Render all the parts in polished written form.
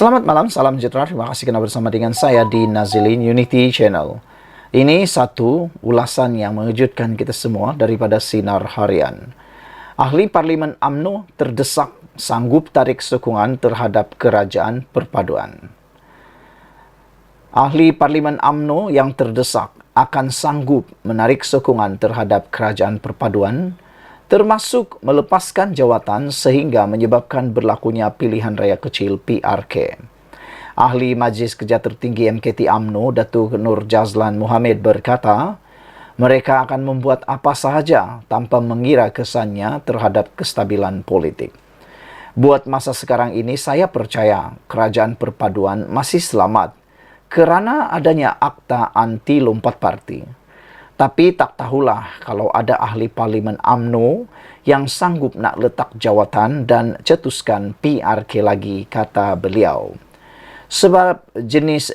Selamat malam, salam sejahtera. Terima kasih kerana bersama dengan saya di Nazilin Unity Channel. Ini satu ulasan yang mengejutkan kita semua daripada Sinar Harian. Ahli Parlimen UMNO terdesak sanggup tarik sokongan terhadap Kerajaan Perpaduan. Ahli Parlimen UMNO yang terdesak akan sanggup menarik sokongan terhadap Kerajaan Perpaduan, termasuk melepaskan jawatan sehingga menyebabkan berlakunya pilihan raya kecil PRK. Ahli Majlis Kerja Tertinggi MKT UMNO, Datuk Nur Jazlan Mohamed berkata, mereka akan membuat apa sahaja tanpa mengira kesannya terhadap kestabilan politik. Buat masa sekarang ini, saya percaya Kerajaan Perpaduan masih selamat kerana adanya akta anti lompat parti. Tapi tak tahulah kalau ada ahli Parlimen UMNO yang sanggup nak letak jawatan dan cetuskan PRK lagi, kata beliau. Sebab jenis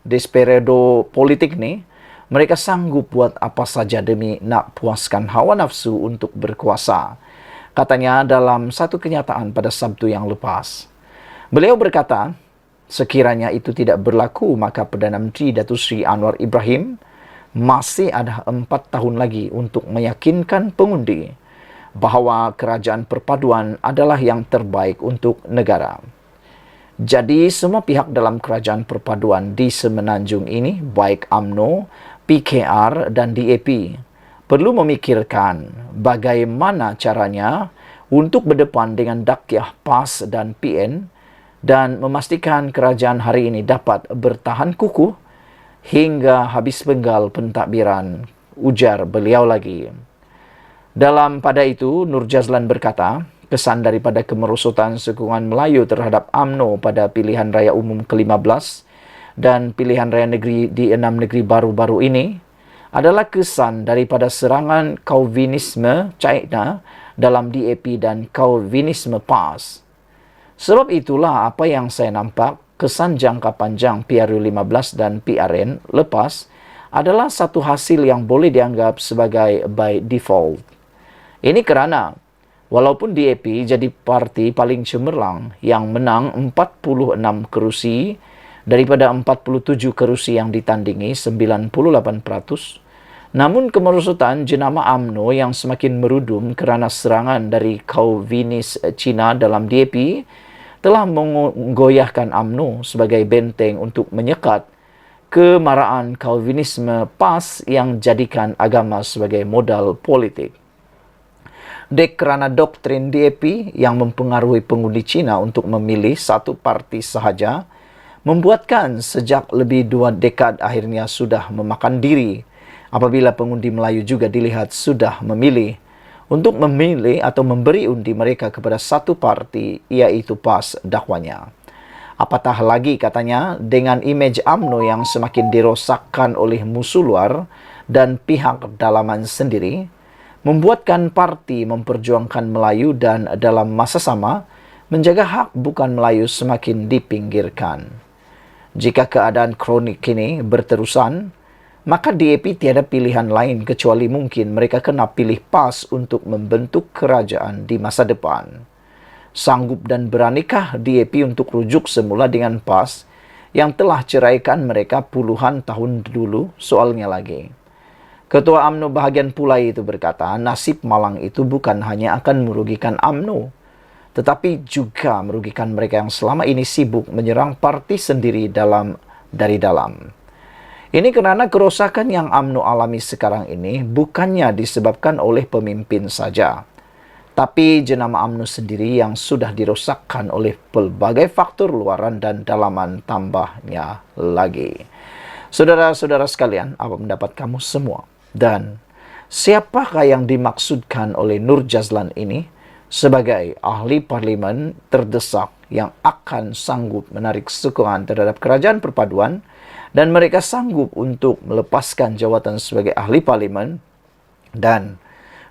desperado politik ni, mereka sanggup buat apa saja demi nak puaskan hawa nafsu untuk berkuasa, katanya dalam satu kenyataan pada Sabtu yang lepas. Beliau berkata, sekiranya itu tidak berlaku, maka Perdana Menteri Datuk Seri Anwar Ibrahim masih ada 4 tahun lagi untuk meyakinkan pengundi bahawa Kerajaan Perpaduan adalah yang terbaik untuk negara. Jadi, semua pihak dalam Kerajaan Perpaduan di Semenanjung ini, baik UMNO, PKR dan DAP, perlu memikirkan bagaimana caranya untuk berdepan dengan Dakyah PAS dan PN dan memastikan kerajaan hari ini dapat bertahan kukuh hingga habis penggal pentadbiran, ujar beliau lagi. Pada itu, Nur Jazlan berkata, kesan daripada kemerosotan sokongan Melayu terhadap UMNO pada pilihan raya umum ke-15 dan pilihan raya negeri di 6 negeri baru-baru ini adalah kesan daripada serangan Calvinisme China dalam DAP dan Calvinisme PAS. Sebab itulah apa yang saya nampak, kesan jangka panjang PRU15 dan PRN lepas adalah satu hasil yang boleh dianggap sebagai by default. Ini kerana walaupun DAP jadi parti paling cemerlang yang menang 46 kerusi daripada 47 kerusi yang ditandingi 98%, namun kemerosotan jenama UMNO yang semakin merudum kerana serangan dari Calvinis Cina dalam DAP telah menggoyahkan UMNO sebagai benteng untuk menyekat kemarahan Calvinisme PAS yang jadikan agama sebagai modal politik. Kerana doktrin DAP yang mempengaruhi pengundi Cina untuk memilih satu parti sahaja, membuatkan sejak lebih 2 dekad akhirnya sudah memakan diri apabila pengundi Melayu juga dilihat sudah memilih untuk memilih atau memberi undi mereka kepada satu parti, iaitu PAS dakwanya. Apatah lagi, katanya, dengan imej UMNO yang semakin dirosakkan oleh musuh luar dan pihak dalaman sendiri, membuatkan parti memperjuangkan Melayu dan dalam masa sama menjaga hak bukan Melayu semakin dipinggirkan. Jika keadaan kronik ini berterusan, maka DAP tiada pilihan lain kecuali mungkin mereka kena pilih PAS untuk membentuk kerajaan di masa depan. Sanggup dan beranikah DAP untuk rujuk semula dengan PAS yang telah ceraikan mereka puluhan tahun dulu? Soalnya lagi. Ketua UMNO bahagian Pulai itu berkata, nasib malang itu bukan hanya akan merugikan UMNO, tetapi juga merugikan mereka yang selama ini sibuk menyerang parti sendiri dari dalam. Ini kerana kerosakan yang UMNO alami sekarang ini bukannya disebabkan oleh pemimpin saja, tapi jenama UMNO sendiri yang sudah dirosakkan oleh pelbagai faktor luaran dan dalaman tambahnya lagi. Saudara-saudara sekalian, apa pendapat kamu semua? Dan siapakah yang dimaksudkan oleh Nur Jazlan ini sebagai ahli parlimen terdesak yang akan sanggup menarik sokongan terhadap Kerajaan Perpaduan dan mereka sanggup untuk melepaskan jawatan sebagai ahli parlimen dan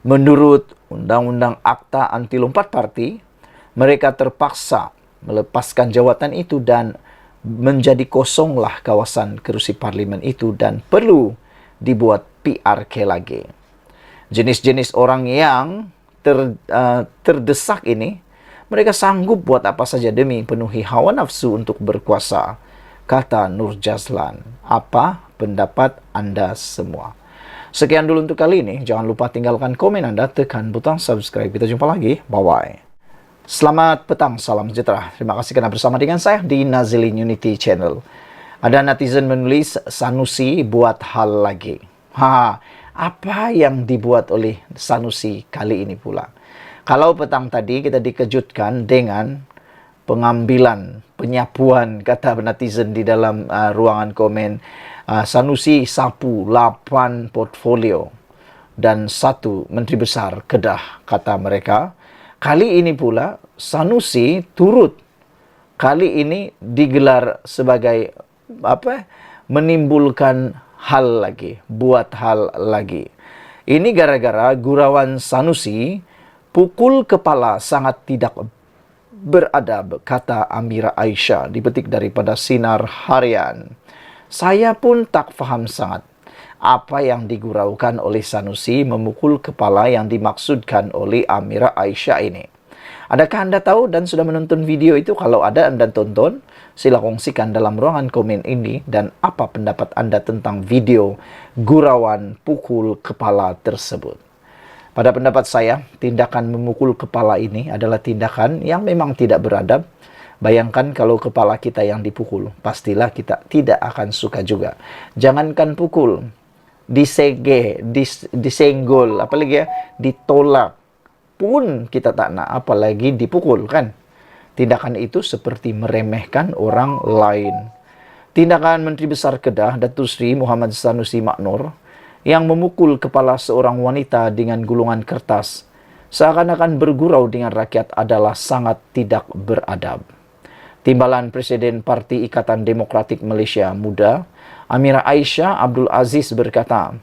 menurut Undang-Undang Akta Anti Lompat Parti, mereka terpaksa melepaskan jawatan itu dan menjadi kosonglah kawasan kerusi parlimen itu dan perlu dibuat PRK lagi. Jenis-jenis orang yang terdesak ini Mereka sanggup buat apa saja demi penuhi hawa nafsu untuk berkuasa, kata Nur Jazlan. Apa pendapat Anda semua? Sekian dulu untuk kali ini. Jangan lupa tinggalkan komen Anda, tekan butang subscribe. Kita jumpa lagi. Bye-bye. Selamat petang, salam sejahtera. Terima kasih karena bersama dengan saya di Nazilin Unity Channel. Ada netizen menulis, Sanusi buat hal lagi. Apa yang dibuat oleh Sanusi kali ini pula? Kalau petang tadi kita dikejutkan dengan pengambilan, penyapuan, kata netizen di dalam ruangan komen, Sanusi sapu 8 portfolio dan 1 menteri besar Kedah, kata mereka. Kali ini pula Sanusi turut, kali ini digelar sebagai menimbulkan hal lagi, buat hal lagi. Ini gara-gara gurauan Sanusi pukul kepala sangat tidak beradab, kata Amira Aisyah, dipetik daripada Sinar Harian. Saya pun tak faham sangat apa yang diguraukan oleh Sanusi memukul kepala yang dimaksudkan oleh Amira Aisyah ini. Adakah Anda tahu dan sudah menonton video itu? Kalau ada Anda tonton, sila kongsikan dalam ruangan komen ini dan apa pendapat Anda tentang video gurauan pukul kepala tersebut. Pada pendapat saya, tindakan memukul kepala ini adalah tindakan yang memang tidak beradab. Bayangkan kalau kepala kita yang dipukul, pastilah kita tidak akan suka juga. Jangankan pukul, disenggol, apalagi ya, ditolak pun kita tak nak, apalagi dipukul, kan? Tindakan itu seperti meremehkan orang lain. Tindakan Menteri Besar Kedah, Datuk Seri Muhammad Sanusi Maknur, yang memukul kepala seorang wanita dengan gulungan kertas, seakan-akan bergurau dengan rakyat adalah sangat tidak beradab. Timbalan Presiden Parti Ikatan Demokratik Malaysia Muda, Amira Aisyah Abdul Aziz berkata,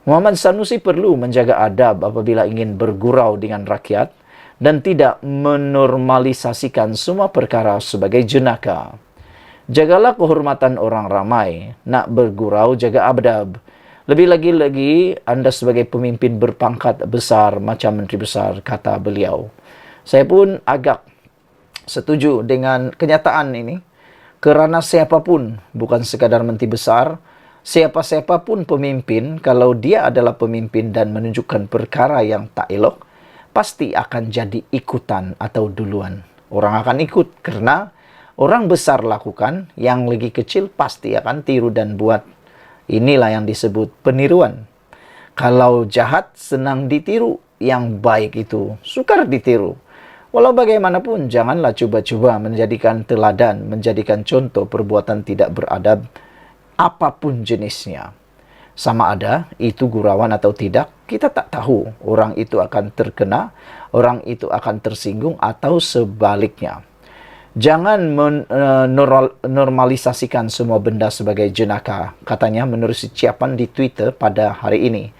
Muhammad Sanusi perlu menjaga adab apabila ingin bergurau dengan rakyat dan tidak menormalisasikan semua perkara sebagai jenaka. Jagalah kehormatan orang ramai, nak bergurau jaga adab. Lebih lagi Anda sebagai pemimpin berpangkat besar macam Menteri Besar, kata beliau. Saya pun agak setuju dengan kenyataan ini, kerana siapapun, bukan sekadar Menteri Besar, siapa-siapa pun pemimpin, kalau dia adalah pemimpin dan menunjukkan perkara yang tak elok, pasti akan jadi ikutan atau duluan. Orang akan ikut karena orang besar lakukan, yang lagi kecil pasti akan tiru dan buat. Inilah yang disebut peniruan. Kalau jahat senang ditiru, yang baik itu sukar ditiru. Walau bagaimanapun, janganlah cuba-cuba menjadikan teladan, menjadikan contoh perbuatan tidak beradab, apapun jenisnya. Sama ada itu gurauan atau tidak, kita tak tahu. Orang itu akan terkena, orang itu akan tersinggung, atau sebaliknya. Jangan menormalisasikan semua benda sebagai jenaka, katanya menurut Ciapan di Twitter pada hari ini.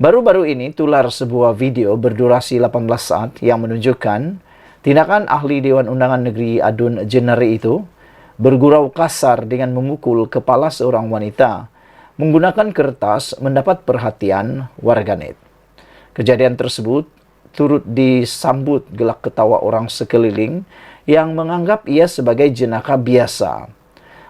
Baru-baru ini tular sebuah video berdurasi 18 saat yang menunjukkan tindakan ahli Dewan Undangan Negeri Adun Jeneri itu bergurau kasar dengan memukul kepala seorang wanita menggunakan kertas mendapat perhatian warganet. Kejadian tersebut turut disambut gelak ketawa orang sekeliling yang menganggap ia sebagai jenaka biasa.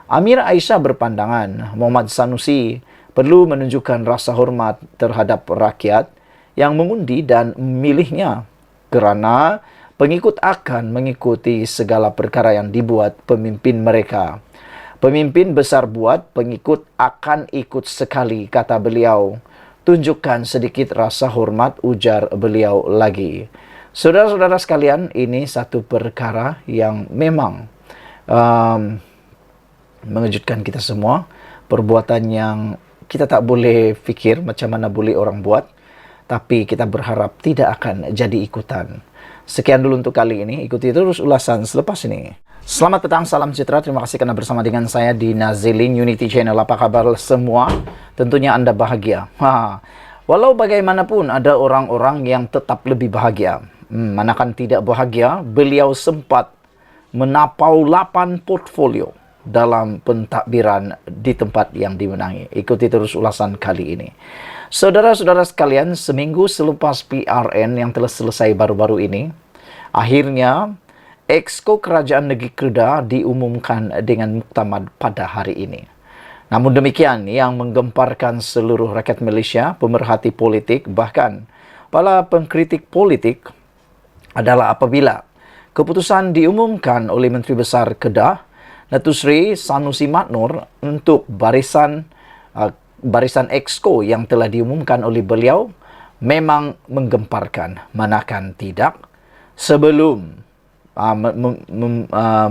Amira Aisyah berpandangan Muhammad Sanusi perlu menunjukkan rasa hormat terhadap rakyat yang mengundi dan memilihnya, kerana pengikut akan mengikuti segala perkara yang dibuat pemimpin mereka. Pemimpin besar buat, pengikut akan ikut sekali, kata beliau. Tunjukkan sedikit rasa hormat, ujar beliau lagi. Saudara-saudara sekalian, ini satu perkara yang memang mengejutkan kita semua. Perbuatan yang kita tak boleh fikir macam mana boleh orang buat, tapi kita berharap tidak akan jadi ikutan. Sekian dulu untuk kali ini. Ikuti terus ulasan selepas ini. Selamat petang, salam sejahtera. Terima kasih karena bersama dengan saya di Nazilin Unity Channel. Apa kabar semua? Tentunya Anda bahagia. Walau bagaimanapun ada orang-orang yang tetap lebih bahagia. Manakan tidak bahagia, beliau sempat menapau 8 portfolio dalam pentadbiran di tempat yang dimenangi. Ikuti terus ulasan kali ini. Saudara-saudara sekalian, seminggu selepas PRN yang telah selesai baru-baru ini, akhirnya Exco Kerajaan Negeri Kedah diumumkan dengan muktamad pada hari ini. Namun demikian, yang menggemparkan seluruh rakyat Malaysia, pemerhati politik, bahkan para pengkritik politik adalah apabila keputusan diumumkan oleh Menteri Besar Kedah, Datuk Seri Sanusi Maknor, untuk barisan Exco yang telah diumumkan oleh beliau memang menggemparkan, manakah tidak. Sebelum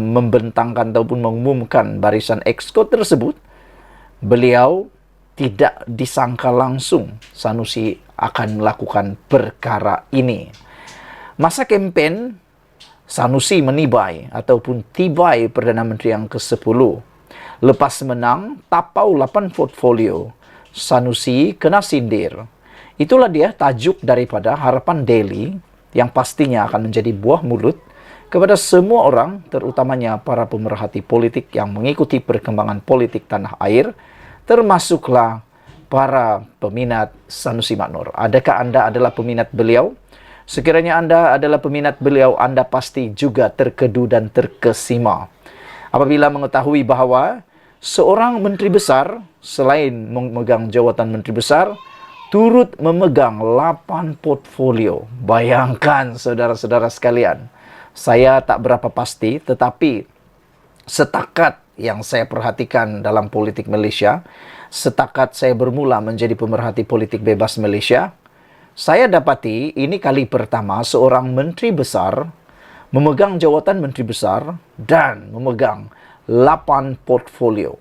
membentangkan ataupun mengumumkan barisan Exco tersebut, beliau tidak disangka langsung Sanusi akan melakukan perkara ini. Masa kempen, Sanusi menibai ataupun tibai Perdana Menteri yang ke-10. Lepas menang, tapau 8 portfolio, Sanusi kena sindir. Itulah dia tajuk daripada Harapan Daily yang pastinya akan menjadi buah mulut kepada semua orang, terutamanya para pemerhati politik yang mengikuti perkembangan politik tanah air, termasuklah para peminat Sanusi Maknor. Adakah anda adalah peminat beliau? Sekiranya anda adalah peminat beliau, anda pasti juga terkedu dan terkesima apabila mengetahui bahawa seorang menteri besar, selain memegang jawatan menteri besar, turut memegang 8 portfolio. Bayangkan saudara-saudara sekalian. Saya tak berapa pasti, tetapi setakat yang saya perhatikan dalam politik Malaysia, setakat saya bermula menjadi pemerhati politik bebas Malaysia, saya dapati ini kali pertama seorang menteri besar memegang jawatan menteri besar dan memegang 8 portfolio.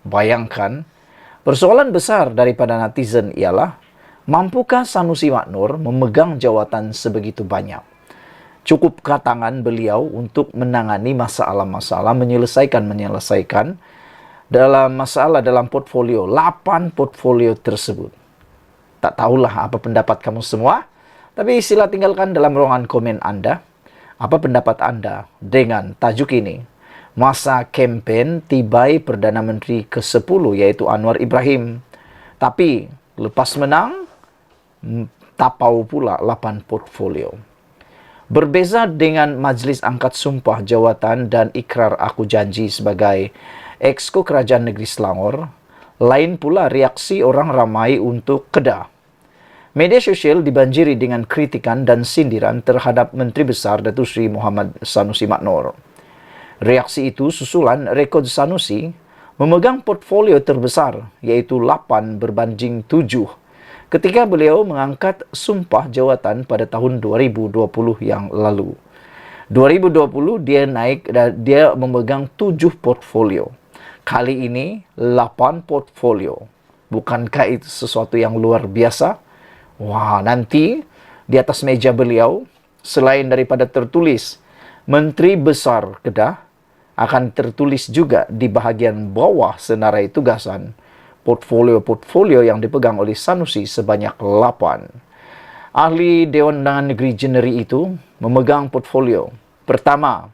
Bayangkan, persoalan besar daripada netizen ialah, mampukah Sanusi Maknor memegang jawatan sebegitu banyak? Cukupkah tangan beliau untuk menangani masalah-masalah, menyelesaikan dalam masalah dalam portfolio, 8 portfolio tersebut? Tak tahulah apa pendapat kamu semua, tapi sila tinggalkan dalam ruangan komen anda. Apa pendapat anda dengan tajuk ini? Masa kempen tibai Perdana Menteri ke-10 iaitu Anwar Ibrahim. Tapi lepas menang, tapau pula 8 portfolio. Berbeza dengan Majlis Angkat Sumpah Jawatan dan Ikrar Aku Janji sebagai Exco Kerajaan Negeri Selangor, lain pula reaksi orang ramai untuk Kedah. Media sosial dibanjiri dengan kritikan dan sindiran terhadap Menteri Besar Datuk Seri Muhammad Sanusi Maknor. Reaksi itu susulan rekod Sanusi memegang portfolio terbesar, iaitu 8 berbanding 7, ketika beliau mengangkat sumpah jawatan pada tahun 2020 yang lalu. 2020 dia memegang 7 portfolio. Kali ini 8 portfolio. Bukankah itu sesuatu yang luar biasa? Wah, nanti di atas meja beliau, selain daripada tertulis Menteri Besar Kedah, akan tertulis juga di bahagian bawah senarai tugasan portfolio-portfolio yang dipegang oleh Sanusi sebanyak 8. Ahli Dewan Undangan Negeri Jeneri itu memegang portfolio. Pertama,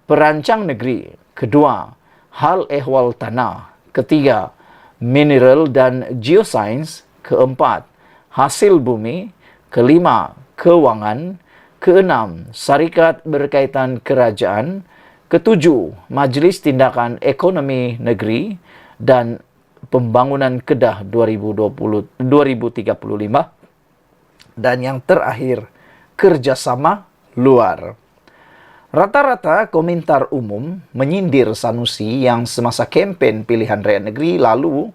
perancang negeri. Kedua, hal ehwal tanah. Ketiga, mineral dan geoscience. Keempat, hasil bumi. Kelima, keuangan. Keenam, syarikat berkaitan kerajaan. Ketujuh, Majlis Tindakan Ekonomi Negeri dan Pembangunan Kedah 2035, dan yang terakhir, kerjasama luar. Rata-rata komentar umum menyindir Sanusi yang semasa kempen pilihan raya negeri lalu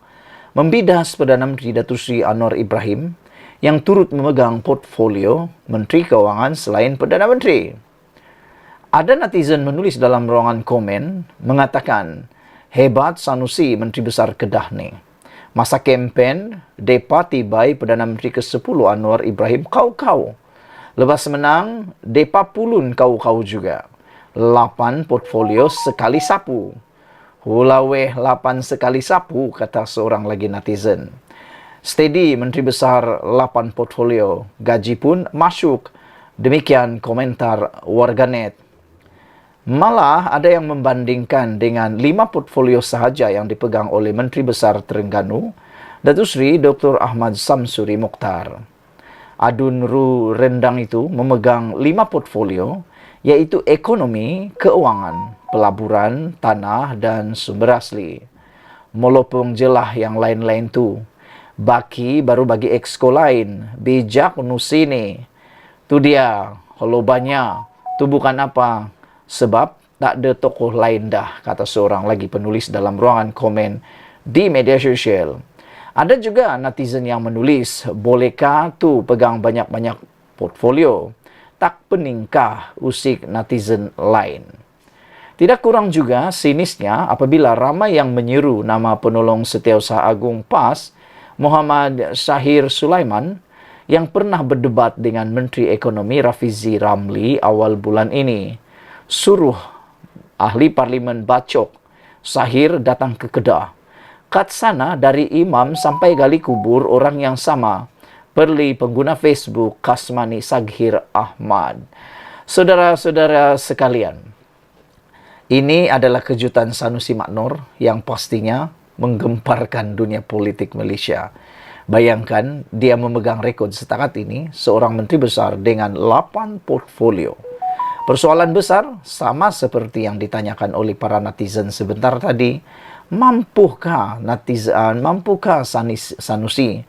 membidas Perdana Menteri Datuk Seri Anwar Ibrahim yang turut memegang portfolio Menteri Keuangan selain Perdana Menteri. Ada netizen menulis dalam ruangan komen mengatakan, hebat Sanusi Menteri Besar Kedah ni. Masa kempen, depa tibai Perdana Menteri ke-10 Anwar Ibrahim kau-kau. Lepas menang, depa pulun kau-kau juga. 8 portfolio sekali sapu. Hulaweh 8 sekali sapu, kata seorang lagi netizen. Steady Menteri Besar 8 portfolio. Gaji pun masuk. Demikian komentar warganet. Malah ada yang membandingkan dengan 5 portfolio sahaja yang dipegang oleh Menteri Besar Terengganu, Datuk Seri Dr. Ahmad Samsuri Mokhtar. Adun Ru Rendang itu memegang 5 portfolio yaitu ekonomi, keuangan, pelaburan, tanah, dan sumber asli. Melopong jelah yang lain-lain tu. Baki baru bagi exco lain, bijak nusini. Tu dia, holobanya, tu bukan apa. Sebab tak ada tokoh lain dah, kata seorang lagi penulis dalam ruangan komen di media sosial. Ada juga netizen yang menulis, bolehkah tu pegang banyak-banyak portfolio? Tak peningkah, usik netizen lain. Tidak kurang juga sinisnya apabila ramai yang menyeru nama penolong Setiausaha Agung PAS, Muhammad Syahir Sulaiman, yang pernah berdebat dengan Menteri Ekonomi Rafizi Ramli awal bulan ini. Suruh ahli Parlimen Bacok, Syahir datang ke Kedah. Kat sana dari imam sampai gali kubur orang yang sama. Perli pengguna Facebook Kasmani Saghir Ahmad. Saudara-saudara sekalian, ini adalah kejutan Sanusi Maknor yang pastinya menggemparkan dunia politik Malaysia. Bayangkan dia memegang rekod setakat ini seorang menteri besar dengan 8 portfolio. Persoalan besar sama seperti yang ditanyakan oleh para netizen sebentar tadi. Mampukah Sanusi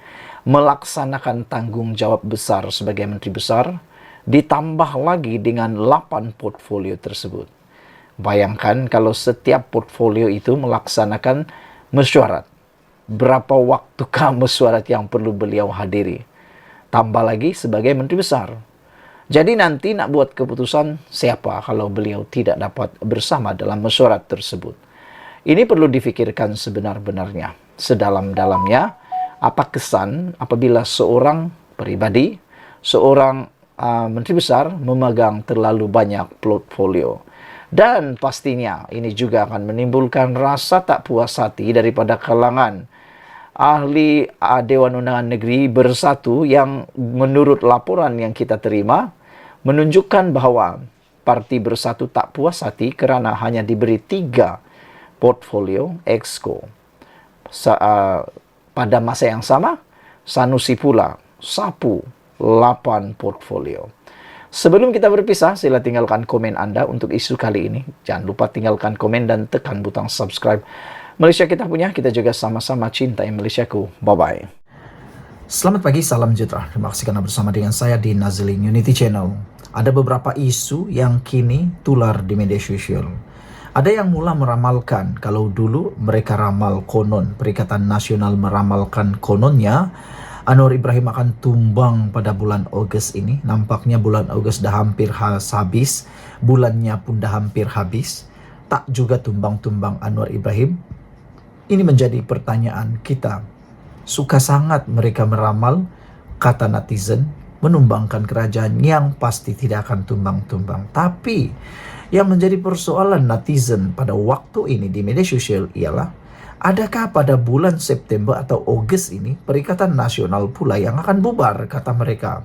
melaksanakan tanggungjawab besar sebagai menteri besar, ditambah lagi dengan 8 portfolio tersebut? Bayangkan kalau setiap portfolio itu melaksanakan mesyuarat. Berapa waktukah mesyuarat yang perlu beliau hadiri? Tambah lagi sebagai menteri besar. Jadi nanti nak buat keputusan siapa kalau beliau tidak dapat bersama dalam mesyuarat tersebut? Ini perlu difikirkan sebenar-benarnya, sedalam-dalamnya, apa kesan apabila seorang pribadi, seorang menteri besar memegang terlalu banyak portfolio. Dan pastinya ini juga akan menimbulkan rasa tak puas hati daripada kalangan ahli Dewan Undangan Negeri Bersatu yang menurut laporan yang kita terima menunjukkan bahawa Parti Bersatu tak puas hati kerana hanya diberi 3 portfolio exco. Pada masa yang sama, Sanusi pula sapu 8 portfolio. Sebelum kita berpisah, sila tinggalkan komen anda untuk isu kali ini. Jangan lupa tinggalkan komen dan tekan butang subscribe. Malaysia kita punya, kita juga sama-sama cintai Malaysiaku. Bye-bye. Selamat pagi, salam sejahtera. Terima kasih kerana bersama dengan saya di Nazlin Unity Channel. Ada beberapa isu yang kini tular di media sosial. Ada yang mula meramalkan, kalau dulu mereka ramal konon, Perikatan Nasional meramalkan kononnya, Anwar Ibrahim akan tumbang pada bulan Ogos ini. Nampaknya bulan Ogos dah hampir habis, bulannya pun dah hampir habis. Tak juga tumbang-tumbang Anwar Ibrahim. Ini menjadi pertanyaan kita. Suka sangat mereka meramal, kata netizen, menumbangkan kerajaan yang pasti tidak akan tumbang-tumbang. Tapi yang menjadi persoalan netizen pada waktu ini di media sosial ialah, adakah pada bulan September atau Ogos ini Perikatan Nasional pula yang akan bubar, kata mereka.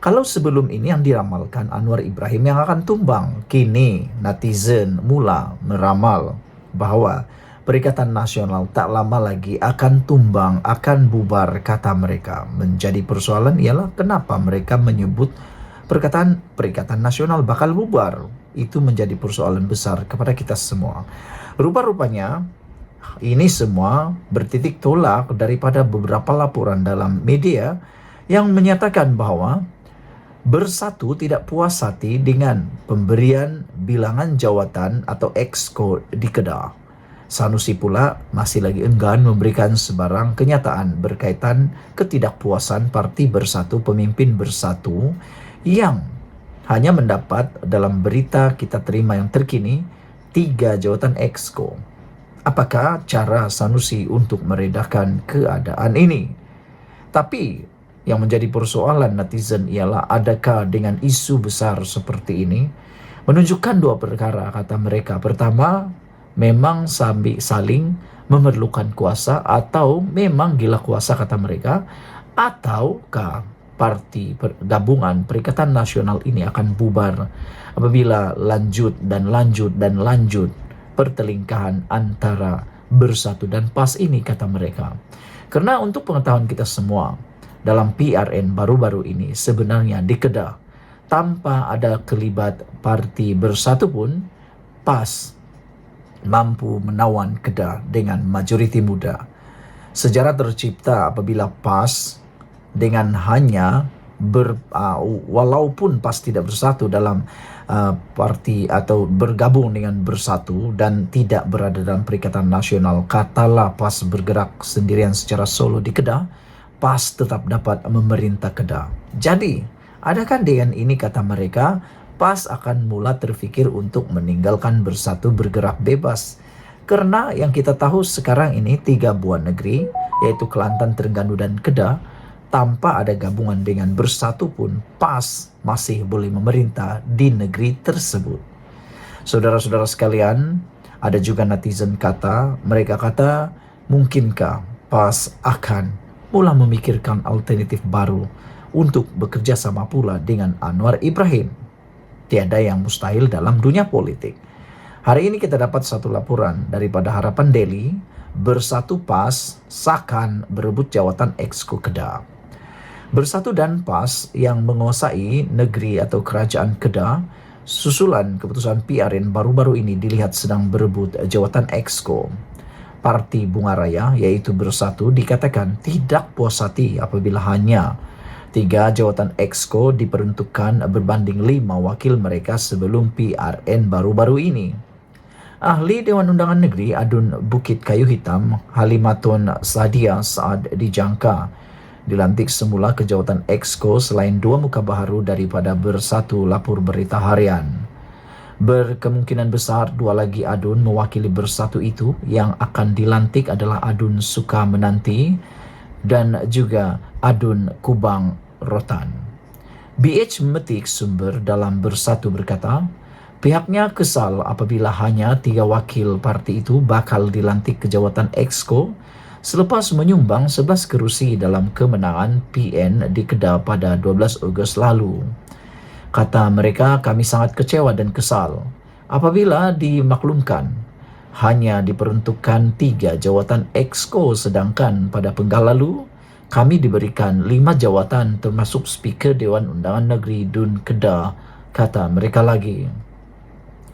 Kalau sebelum ini yang diramalkan Anwar Ibrahim yang akan tumbang, kini netizen mula meramal bahawa Perikatan Nasional tak lama lagi akan tumbang, akan bubar, kata mereka. Menjadi persoalan ialah kenapa mereka menyebut Perikatan Nasional bakal bubar. Itu menjadi persoalan besar kepada kita semua. Rupa-rupanya ini semua bertitik tolak daripada beberapa laporan dalam media yang menyatakan bahawa Bersatu tidak puas hati dengan pemberian bilangan jawatan atau exco di Kedah. Sanusi pula masih lagi enggan memberikan sebarang kenyataan berkaitan ketidakpuasan Parti Bersatu, pemimpin Bersatu yang hanya mendapat dalam berita kita terima yang terkini 3 jawatan exco. Apakah cara Sanusi untuk meredakan keadaan ini? Tapi yang menjadi persoalan netizen ialah, adakah dengan isu besar seperti ini menunjukkan 2 perkara, kata mereka. Pertama, memang saling memerlukan kuasa, atau memang gila kuasa, kata mereka, ataukah parti gabungan Perikatan Nasional ini akan bubar apabila lanjut pertelingkahan antara Bersatu dan PAS ini, kata mereka. Karena untuk pengetahuan kita semua, dalam PRN baru-baru ini sebenarnya di Kedah tanpa ada kelibat parti Bersatu pun, PAS mampu menawan Kedah dengan majoriti muda. Sejarah tercipta apabila PAS dengan hanya walaupun PAS tidak bersatu dalam parti atau bergabung dengan Bersatu dan tidak berada dalam Perikatan Nasional, katalah PAS bergerak sendirian secara solo di Kedah, PAS tetap dapat memerintah Kedah. Jadi, adakah dengan ini, kata mereka, PAS akan mula terfikir untuk meninggalkan Bersatu bergerak bebas? Karena yang kita tahu sekarang ini 3 buah negeri, yaitu Kelantan, Terengganu, dan Kedah, tanpa ada gabungan dengan Bersatu pun, PAS masih boleh memerintah di negeri tersebut. Saudara-saudara sekalian, ada juga netizen mereka kata, mungkinkah PAS akan mula memikirkan alternatif baru untuk bekerja sama pula dengan Anwar Ibrahim? Tiada yang mustahil dalam dunia politik. Hari ini kita dapat satu laporan daripada Harapan Daily, Bersatu PAS seakan berebut jawatan Exco Kedah. Bersatu dan PAS yang menguasai negeri atau kerajaan Kedah, susulan keputusan PRN baru-baru ini dilihat sedang berebut jawatan Exco. Parti Bunga Raya, yaitu Bersatu, dikatakan tidak puas hati apabila hanya 3 jawatan Exco diperuntukkan berbanding 5 wakil mereka sebelum PRN baru-baru ini. Ahli Dewan Undangan Negeri Adun Bukit Kayu Hitam, Halimatun Sadia Saad dijangka dilantik semula ke jawatan Exco selain 2 muka baharu daripada Bersatu, lapor Berita Harian. Berkemungkinan besar 2 lagi Adun mewakili Bersatu itu. Yang akan dilantik adalah Adun Suka Menanti dan juga Adun Kubang Rotan. BH memetik sumber dalam Bersatu berkata, pihaknya kesal apabila hanya 3 wakil parti itu bakal dilantik ke jawatan Exco selepas menyumbang 11 kerusi dalam kemenangan PN di Kedah pada 12 Ogos lalu. Kata mereka, kami sangat kecewa dan kesal apabila dimaklumkan hanya diperuntukkan 3 jawatan Exco, sedangkan pada penggal lalu kami diberikan 5 jawatan termasuk Speaker Dewan Undangan Negeri Dun Kedah, kata mereka lagi.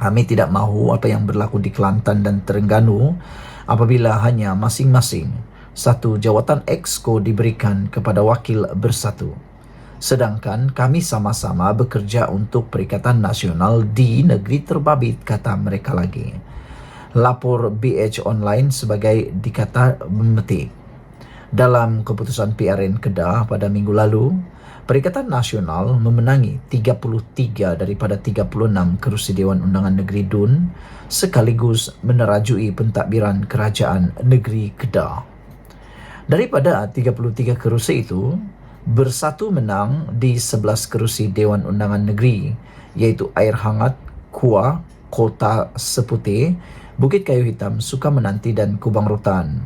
Kami tidak mahu apa yang berlaku di Kelantan dan Terengganu apabila hanya masing-masing 1 jawatan Exco diberikan kepada wakil Bersatu. Sedangkan kami sama-sama bekerja untuk Perikatan Nasional di negeri terbabit, kata mereka lagi. Lapor BH Online sebagai dikata memetik. Dalam keputusan PRN Kedah pada minggu lalu, Perikatan Nasional memenangi 33 daripada 36 kerusi Dewan Undangan Negeri Dun sekaligus menerajui pentadbiran Kerajaan Negeri Kedah. Daripada 33 kerusi itu, Bersatu menang di 11 kerusi Dewan Undangan Negeri, iaitu Air Hangat, Kuah, Kota Seputih, Bukit Kayu Hitam, Sukamenanti dan Kubang Rotan.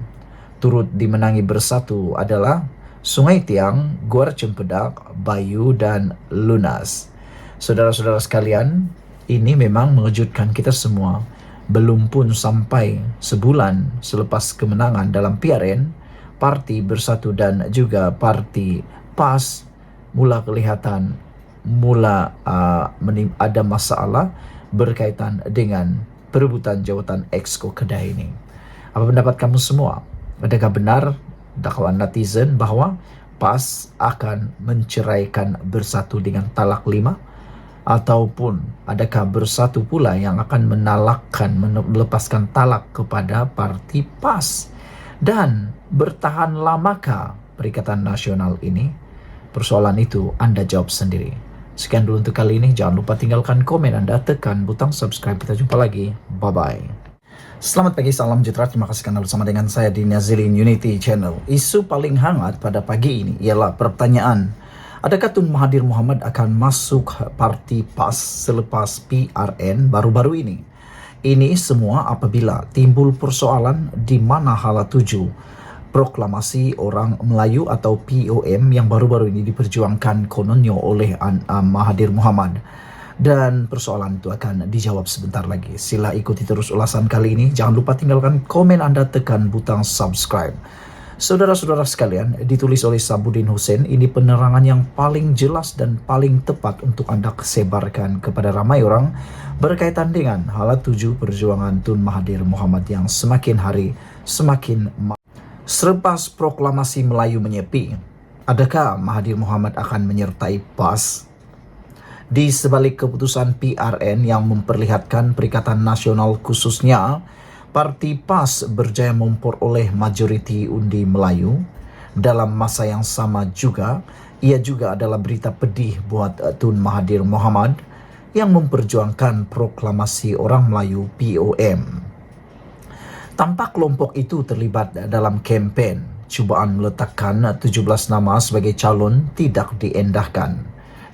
Turut dimenangi Bersatu adalah Sungai Tiang, Guar Cempedak, Bayu dan Lunas. Saudara-saudara sekalian, ini memang mengejutkan kita semua. Belum pun sampai sebulan selepas kemenangan dalam PRN, Parti Bersatu dan juga Parti PAS mula kelihatan ada masalah berkaitan dengan perebutan jawatan Exco Kedah ini. Apa pendapat kamu semua? Adakah benar dakwaan netizen bahwa PAS akan menceraikan Bersatu dengan talak 5? Ataupun adakah Bersatu pula yang akan melepaskan talak kepada parti PAS? Dan bertahan lamakah Perikatan Nasional ini? Persoalan itu Anda jawab sendiri. Sekian dulu untuk kali ini. Jangan lupa tinggalkan komen Anda, tekan butang subscribe. Kita jumpa lagi. Bye-bye. Selamat pagi, salam sejahtera. Terima kasih karena bersama dengan saya di Nazilin Unity Channel. Isu paling hangat pada pagi ini ialah pertanyaan, adakah Tun Mahathir Mohamad akan masuk parti PAS selepas PRN baru-baru ini? Ini semua apabila timbul persoalan di mana hala tuju proklamasi orang Melayu atau POM yang baru-baru ini diperjuangkan kononnya oleh Mahathir Mohamad. Dan persoalan itu akan dijawab sebentar lagi. Sila ikuti terus ulasan kali ini. Jangan lupa tinggalkan komen Anda, tekan butang subscribe. Saudara-saudara sekalian, ditulis oleh Sabudin Hussein, ini penerangan yang paling jelas dan paling tepat untuk Anda sebarkan kepada ramai orang berkaitan dengan hala 7 perjuangan Tun Mahathir Mohamad yang semakin hari semakin selepas proklamasi Melayu menyepi. Adakah Mahathir Mohamad akan menyertai PAS? Di sebalik keputusan PRN yang memperlihatkan Perikatan Nasional khususnya Parti PAS berjaya memperoleh majoriti undi Melayu, dalam masa yang sama juga, ia juga adalah berita pedih buat Tun Mahathir Mohamad yang memperjuangkan proklamasi orang Melayu POM. Tampak kelompok itu terlibat dalam kempen cubaan meletakkan 17 nama sebagai calon tidak diendahkan.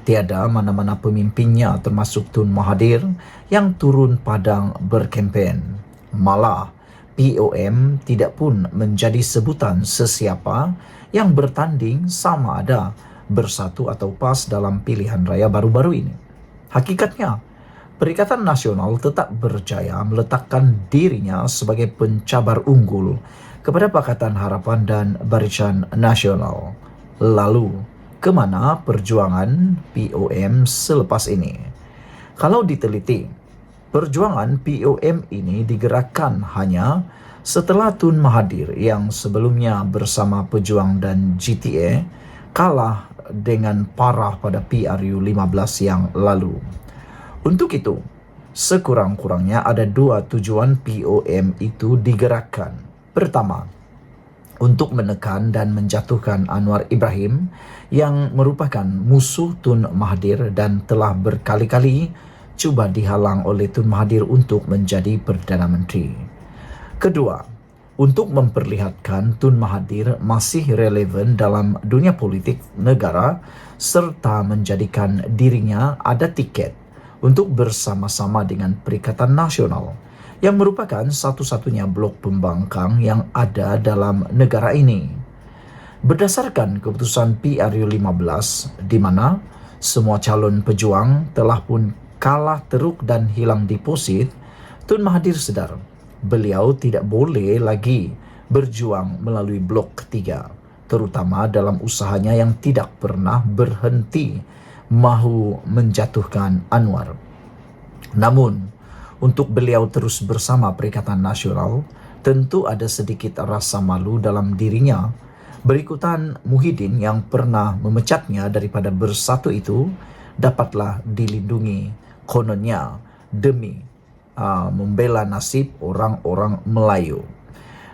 Tiada mana-mana pemimpinnya termasuk Tun Mahathir yang turun padang berkempen. Malah, POM tidak pun menjadi sebutan sesiapa yang bertanding sama ada bersatu atau PAS dalam pilihan raya baru-baru ini. Hakikatnya, Perikatan Nasional tetap berjaya meletakkan dirinya sebagai pencabar unggul kepada Pakatan Harapan dan Barisan Nasional. Lalu, kemana perjuangan POM selepas ini? Kalau diteliti, perjuangan POM ini digerakkan hanya setelah Tun Mahathir yang sebelumnya bersama Pejuang dan GTA kalah dengan parah pada PRU 15 yang lalu. Untuk itu, sekurang-kurangnya ada 2 tujuan POM itu digerakkan. Pertama, untuk menekan dan menjatuhkan Anwar Ibrahim yang merupakan musuh Tun Mahathir dan telah berkali-kali cuba dihalang oleh Tun Mahathir untuk menjadi Perdana Menteri. Kedua, untuk memperlihatkan Tun Mahathir masih relevan dalam dunia politik negara serta menjadikan dirinya ada tiket untuk bersama-sama dengan Perikatan Nasional yang merupakan satu-satunya blok pembangkang yang ada dalam negara ini. Berdasarkan keputusan PRU 15 di mana semua calon pejuang telah pun kalah teruk dan hilang deposit, Tun Mahathir sedar beliau tidak boleh lagi berjuang melalui blok ketiga, terutama dalam usahanya yang tidak pernah berhenti mahu menjatuhkan Anwar. Namun, untuk beliau terus bersama Perikatan Nasional, tentu ada sedikit rasa malu dalam dirinya. Berikutan Muhyiddin yang pernah memecatnya daripada bersatu itu dapatlah dilindungi kononnya demi membela nasib orang-orang Melayu.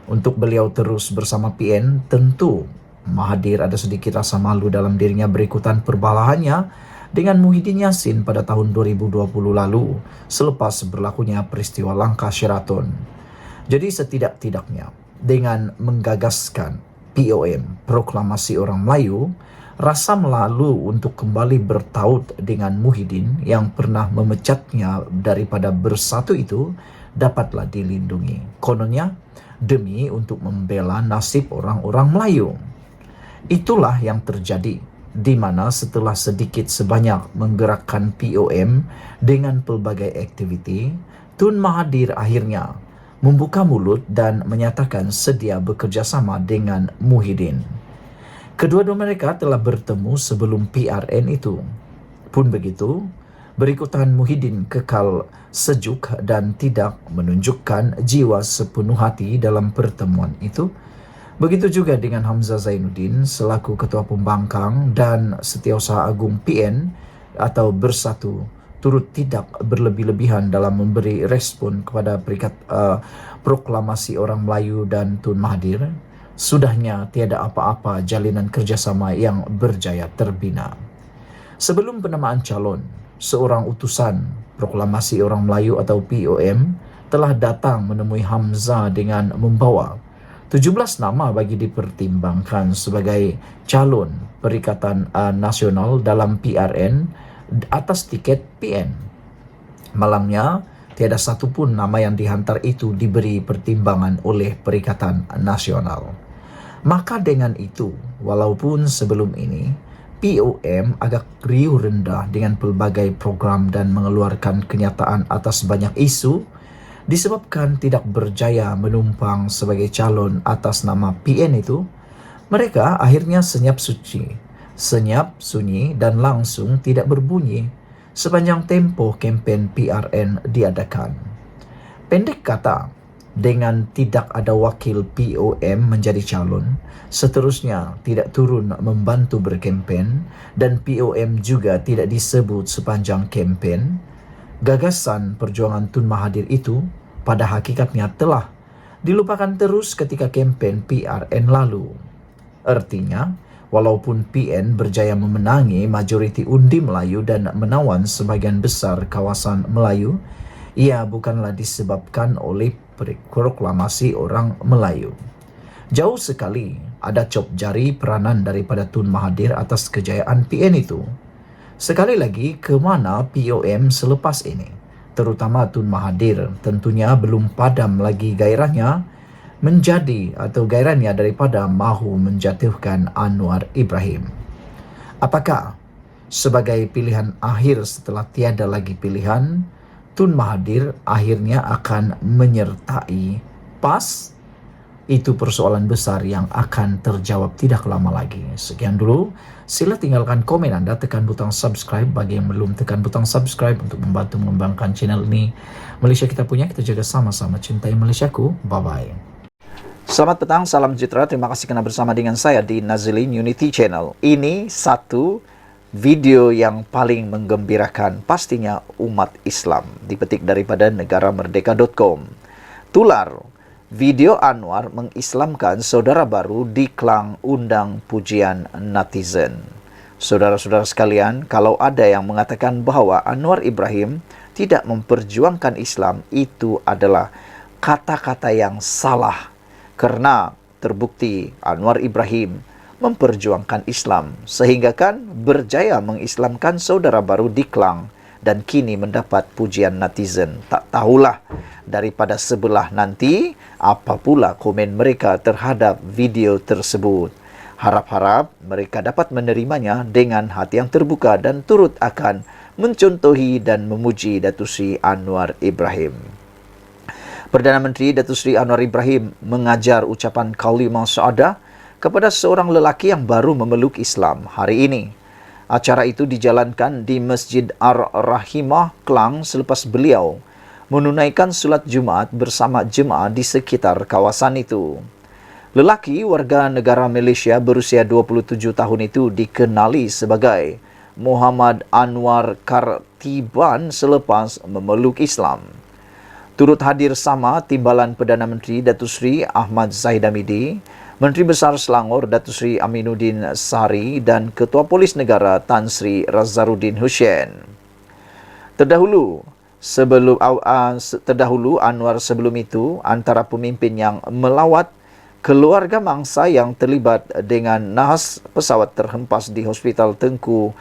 Untuk beliau terus bersama PN, tentu Mahathir ada sedikit rasa malu dalam dirinya berikutan perbalahannya dengan Muhyiddin Yassin pada tahun 2020 lalu selepas berlakunya peristiwa langkah Sheraton. Jadi setidak-tidaknya dengan menggagaskan POM, Proklamasi Orang Melayu, rasa melalu untuk kembali bertaut dengan Muhyiddin yang pernah memecatnya daripada bersatu itu dapatlah dilindungi. Kononnya demi untuk membela nasib orang-orang Melayu. Itulah yang terjadi, di mana setelah sedikit sebanyak menggerakkan POM dengan pelbagai aktiviti, Tun Mahathir akhirnya membuka mulut dan menyatakan sedia bekerjasama dengan Muhyiddin. Kedua-dua mereka telah bertemu sebelum PRN itu. Pun begitu, berikutan Muhyiddin kekal sejuk dan tidak menunjukkan jiwa sepenuh hati dalam pertemuan itu. Begitu juga dengan Hamzah Zainuddin selaku Ketua Pembangkang dan Setiausaha Agung PN atau Bersatu turut tidak berlebih-lebihan dalam memberi respon kepada proklamasi orang Melayu dan Tun Mahathir. Sudahnya tiada apa-apa jalinan kerjasama yang berjaya terbina. Sebelum penamaan calon, seorang utusan Proklamasi Orang Melayu atau POM telah datang menemui Hamzah dengan membawa 17 nama bagi dipertimbangkan sebagai calon Perikatan Nasional dalam PRN atas tiket PN. Malangnya, tiada satupun nama yang dihantar itu diberi pertimbangan oleh Perikatan Nasional. Maka dengan itu, walaupun sebelum ini POM agak riuh rendah dengan pelbagai program dan mengeluarkan kenyataan atas banyak isu, disebabkan tidak berjaya menumpang sebagai calon atas nama PN itu, Mereka akhirnya senyap sunyi dan langsung tidak berbunyi sepanjang tempo kempen PRN diadakan. Pendek kata, dengan tidak ada wakil POM menjadi calon, seterusnya tidak turun membantu berkempen dan POM juga tidak disebut sepanjang kempen, gagasan perjuangan Tun Mahathir itu pada hakikatnya telah dilupakan terus ketika kempen PRN lalu. Artinya, walaupun PN berjaya memenangi majoriti undi Melayu dan menawan sebagian besar kawasan Melayu, ia bukanlah disebabkan oleh proklamasi orang Melayu. Jauh sekali ada cop jari peranan daripada Tun Mahathir atas kejayaan PN itu. Sekali lagi, ke mana POM selepas ini? Terutama Tun Mahathir tentunya belum padam lagi gairahnya daripada mahu menjatuhkan Anwar Ibrahim. Apakah sebagai pilihan akhir setelah tiada lagi pilihan, Tun Mahathir akhirnya akan menyertai PAS? Itu persoalan besar yang akan terjawab tidak lama lagi. Sekian dulu, sila tinggalkan komen Anda, tekan butang subscribe bagi yang belum tekan butang subscribe untuk membantu mengembangkan channel ini. Malaysia kita punya, kita jaga sama-sama, cintai Malaysiaku. Bye-bye. Selamat petang, salam sejahtera. Terima kasih karena bersama dengan saya di Nazilin Unity Channel. Ini satu video yang paling menggembirakan pastinya umat Islam. Dipetik daripada negaramerdeka.com. Tular, video Anwar mengislamkan saudara baru di Klang undang pujian netizen. Saudara-saudara sekalian, kalau ada yang mengatakan bahwa Anwar Ibrahim tidak memperjuangkan Islam, itu adalah kata-kata yang salah. Karena terbukti Anwar Ibrahim memperjuangkan Islam, sehingga kan berjaya mengislamkan saudara baru di Klang dan kini mendapat pujian netizen. Tak tahulah daripada sebelah nanti apa pula komen mereka terhadap video tersebut. Harap-harap mereka dapat menerimanya dengan hati yang terbuka dan turut akan mencontohi dan memuji Datuk Seri Anwar Ibrahim. Perdana Menteri Datuk Seri Anwar Ibrahim mengajar ucapan kalimah syahadah kepada seorang lelaki yang baru memeluk Islam hari ini. Acara itu dijalankan di Masjid Ar-Rahimah Klang selepas beliau menunaikan solat Jumaat bersama jemaah di sekitar kawasan itu. Lelaki warga negara Malaysia berusia 27 tahun itu dikenali sebagai Muhammad Anwar Kartiban selepas memeluk Islam. Turut hadir sama Timbalan Perdana Menteri Datuk Seri Ahmad Zahid Hamidi, Menteri Besar Selangor Datuk Seri Aminuddin Sari dan Ketua Polis Negara Tan Sri Razarudin Hussein. Terdahulu Anwar sebelum itu antara pemimpin yang melawat keluarga mangsa yang terlibat dengan nahas pesawat terhempas di Hospital Tengku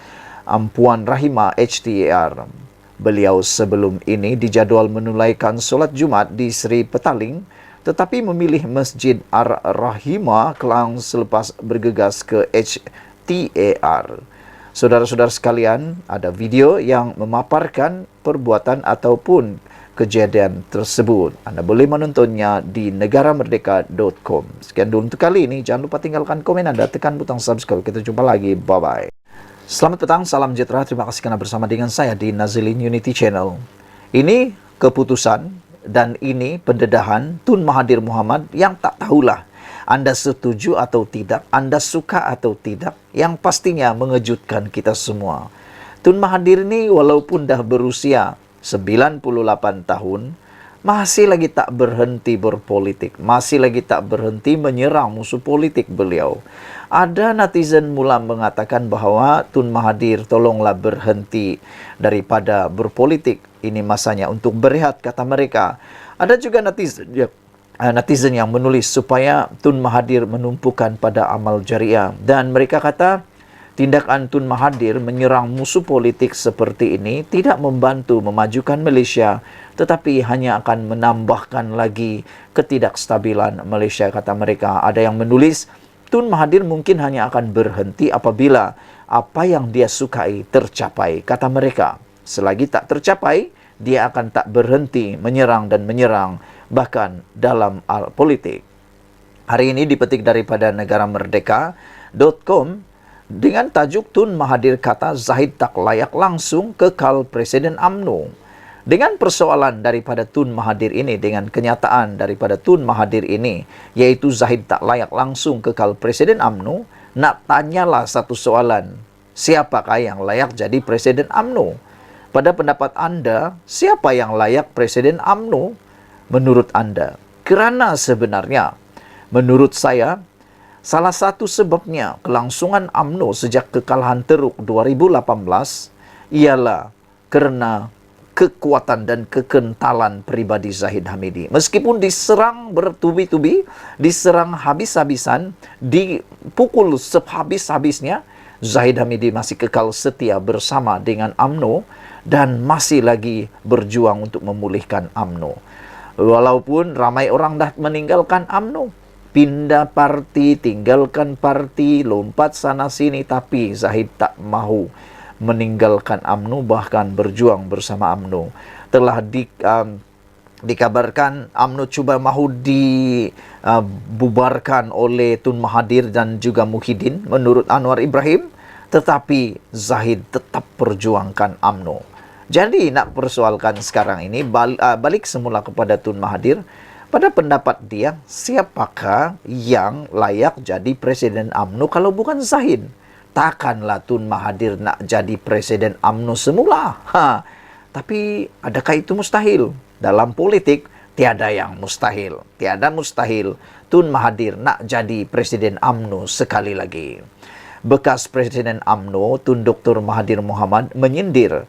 Puan Rahimah HTAR. Beliau sebelum ini dijadual menunaikan solat Jumat di Seri Petaling, tetapi memilih Masjid Ar-Rahimah Klang selepas bergegas ke HTAR. Saudara-saudara sekalian, ada video yang memaparkan perbuatan ataupun kejadian tersebut. Anda boleh menontonnya di negaramerdeka.com. Sekian dulu untuk kali ini. Jangan lupa tinggalkan komen Anda, tekan butang subscribe. Kita jumpa lagi. Bye-bye. Selamat petang, salam sejahtera. Terima kasih karena bersama dengan saya di Nazilin Unity Channel. Ini keputusan dan ini pendedahan Tun Mahathir Mohamad yang tak tahulah Anda setuju atau tidak, Anda suka atau tidak, yang pastinya mengejutkan kita semua. Tun Mahathir ini walaupun dah berusia 98 tahun, masih lagi tak berhenti berpolitik, masih lagi tak berhenti menyerang musuh politik beliau. Ada netizen mula mengatakan bahawa Tun Mahathir tolonglah berhenti daripada berpolitik. Ini masanya untuk berehat, kata mereka. Ada juga netizen yang menulis supaya Tun Mahathir menumpukan pada amal jariah. Dan mereka kata tindakan Tun Mahathir menyerang musuh politik seperti ini tidak membantu memajukan Malaysia, tetapi hanya akan menambahkan lagi ketidakstabilan Malaysia, kata mereka. Ada yang menulis Tun Mahathir mungkin hanya akan berhenti apabila apa yang dia sukai tercapai, kata mereka. Selagi tak tercapai, dia akan tak berhenti menyerang dan menyerang, bahkan dalam politik. Hari ini dipetik daripada negaramerdeka.com dengan tajuk Tun Mahathir kata Zahid tak layak langsung kekal Presiden UMNO. Dengan persoalan daripada Tun Mahathir ini, dengan kenyataan daripada Tun Mahathir ini, yaitu Zahid tak layak langsung kekal Presiden UMNO, nak tanyalah satu soalan. Siapakah yang layak jadi Presiden UMNO? Pada pendapat anda, siapa yang layak Presiden UMNO menurut anda? Kerana sebenarnya, menurut saya, salah satu sebabnya kelangsungan UMNO sejak kekalahan teruk 2018 ialah kerana kekuatan dan kekentalan pribadi Zahid Hamidi. Meskipun diserang bertubi-tubi, diserang habis-habisan, dipukul sehabis-habisnya, Zahid Hamidi masih kekal setia bersama dengan UMNO dan masih lagi berjuang untuk memulihkan UMNO. Walaupun ramai orang dah meninggalkan UMNO, pindah parti, tinggalkan parti, lompat sana-sini, tapi Zahid tak mahu meninggalkan UMNO, bahkan berjuang bersama UMNO. Telah dikabarkan UMNO cuba mahu dibubarkan oleh Tun Mahathir dan juga Muhyiddin menurut Anwar Ibrahim, tetapi Zahid tetap perjuangkan UMNO. Jadi nak persoalkan sekarang ini, balik semula kepada Tun Mahathir. Pada pendapat dia, siapakah yang layak jadi Presiden UMNO kalau bukan Zahid? Takkanlah Tun Mahathir nak jadi Presiden UMNO semula. Tapi adakah itu mustahil? Dalam politik, tiada yang mustahil. Tiada mustahil Tun Mahathir nak jadi Presiden UMNO sekali lagi. Bekas Presiden UMNO, Tun Dr. Mahathir Mohamad, menyindir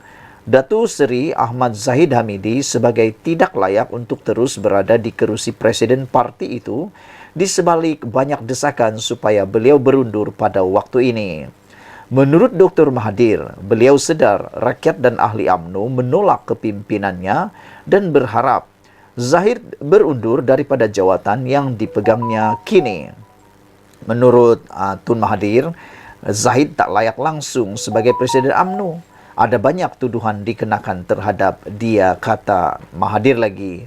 Datuk Seri Ahmad Zahid Hamidi sebagai tidak layak untuk terus berada di kerusi Presiden parti itu, di sebalik banyak desakan supaya beliau berundur pada waktu ini. Menurut Dr. Mahathir, beliau sedar rakyat dan ahli UMNO menolak kepimpinannya dan berharap Zahid berundur daripada jawatan yang dipegangnya kini. Menurut Tun Mahathir, Zahid tak layak langsung sebagai Presiden UMNO. Ada banyak tuduhan dikenakan terhadap dia, kata Mahathir lagi.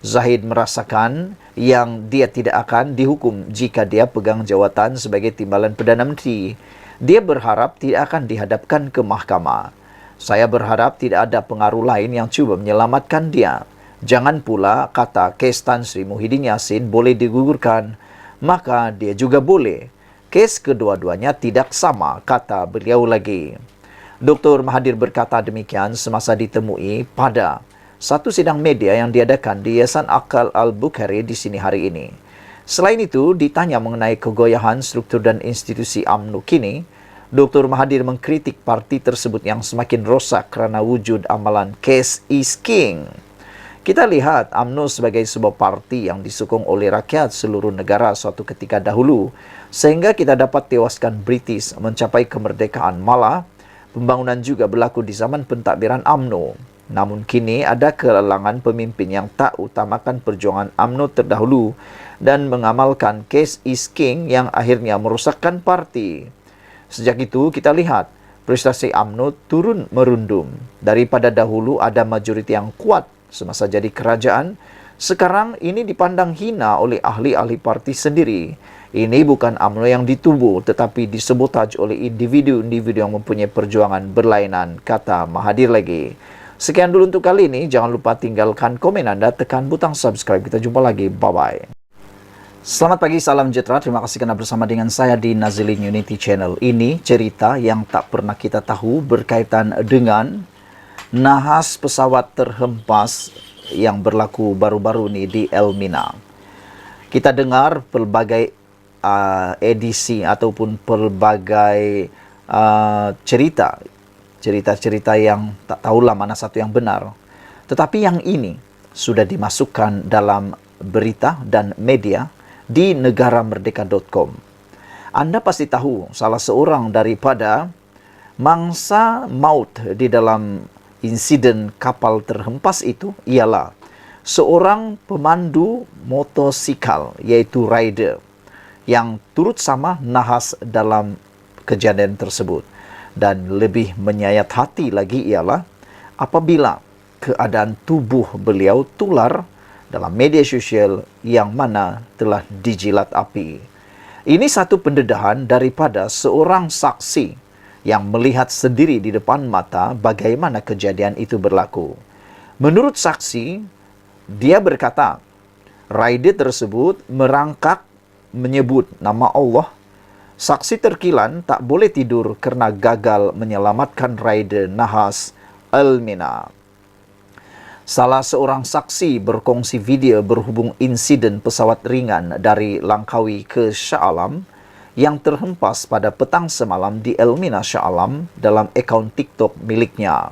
Zahid merasakan yang dia tidak akan dihukum jika dia pegang jawatan sebagai timbalan Perdana Menteri. Dia berharap tidak akan dihadapkan ke mahkamah. Saya berharap tidak ada pengaruh lain yang cuba menyelamatkan dia. Jangan pula kata kes Tan Sri Muhyiddin Yassin boleh digugurkan, maka dia juga boleh. Kes kedua-duanya tidak sama, kata beliau lagi. Dr. Mahathir berkata demikian semasa ditemui pada satu sidang media yang diadakan di Yayasan Akal Al-Bukhari di sini hari ini. Selain itu, ditanya mengenai kegoyahan struktur dan institusi UMNO kini, Dr. Mahathir mengkritik parti tersebut yang semakin rosak kerana wujud amalan Case is King. Kita lihat UMNO sebagai sebuah parti yang disokong oleh rakyat seluruh negara suatu ketika dahulu, sehingga kita dapat tewaskan British mencapai kemerdekaan. Malah, pembangunan juga berlaku di zaman pentadbiran UMNO. Namun kini ada kelelangan pemimpin yang tak utamakan perjuangan UMNO terdahulu dan mengamalkan Case is King yang akhirnya merosakkan parti. Sejak itu kita lihat prestasi UMNO turun merundum. Daripada dahulu ada majoriti yang kuat semasa jadi kerajaan, sekarang ini dipandang hina oleh ahli-ahli parti sendiri. Ini bukan UMNO yang ditubuh, tetapi disabotaj oleh individu-individu yang mempunyai perjuangan berlainan, kata Mahathir lagi. Sekian dulu untuk kali ini. Jangan lupa tinggalkan komen anda, tekan butang subscribe. Kita jumpa lagi. Bye-bye. Selamat pagi, salam sejahtera. Terima kasih kerana bersama dengan saya di Nazilin Unity Channel. Ini cerita yang tak pernah kita tahu berkaitan dengan nahas pesawat terhempas yang berlaku baru-baru ini di Elmina. Kita dengar pelbagai edisi ataupun pelbagai cerita-cerita yang tak tahulah mana satu yang benar. Tetapi yang ini sudah dimasukkan dalam berita dan media di negaramerdeka.com. Anda pasti tahu salah seorang daripada mangsa maut di dalam insiden kapal terhempas itu ialah seorang pemandu motosikal, iaitu rider, yang turut sama nahas dalam kejadian tersebut. Dan lebih menyayat hati lagi ialah apabila keadaan tubuh beliau tular dalam media sosial yang mana telah dijilat api. Ini satu pendedahan daripada seorang saksi yang melihat sendiri di depan mata bagaimana kejadian itu berlaku. Menurut saksi, dia berkata, rider tersebut merangkak menyebut nama Allah. Saksi terkilan tak boleh tidur kerana gagal menyelamatkan rider Nahas Al-Mina. Salah seorang saksi berkongsi video berhubung insiden pesawat ringan dari Langkawi ke Shah Alam yang terhempas pada petang semalam di Al-Mina Shah Alam dalam akaun TikTok miliknya.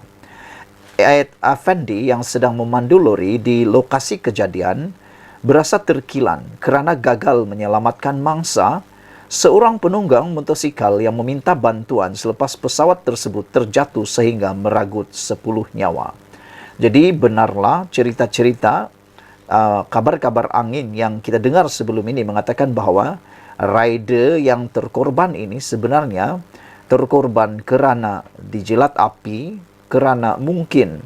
Ed Effendi yang sedang memandu lori di lokasi kejadian berasa terkilan kerana gagal menyelamatkan mangsa seorang penunggang motosikal yang meminta bantuan selepas pesawat tersebut terjatuh sehingga meragut 10 nyawa. Jadi benarlah cerita-cerita kabar-kabar angin yang kita dengar sebelum ini mengatakan bahawa rider yang terkorban ini sebenarnya terkorban kerana dijilat api, kerana mungkin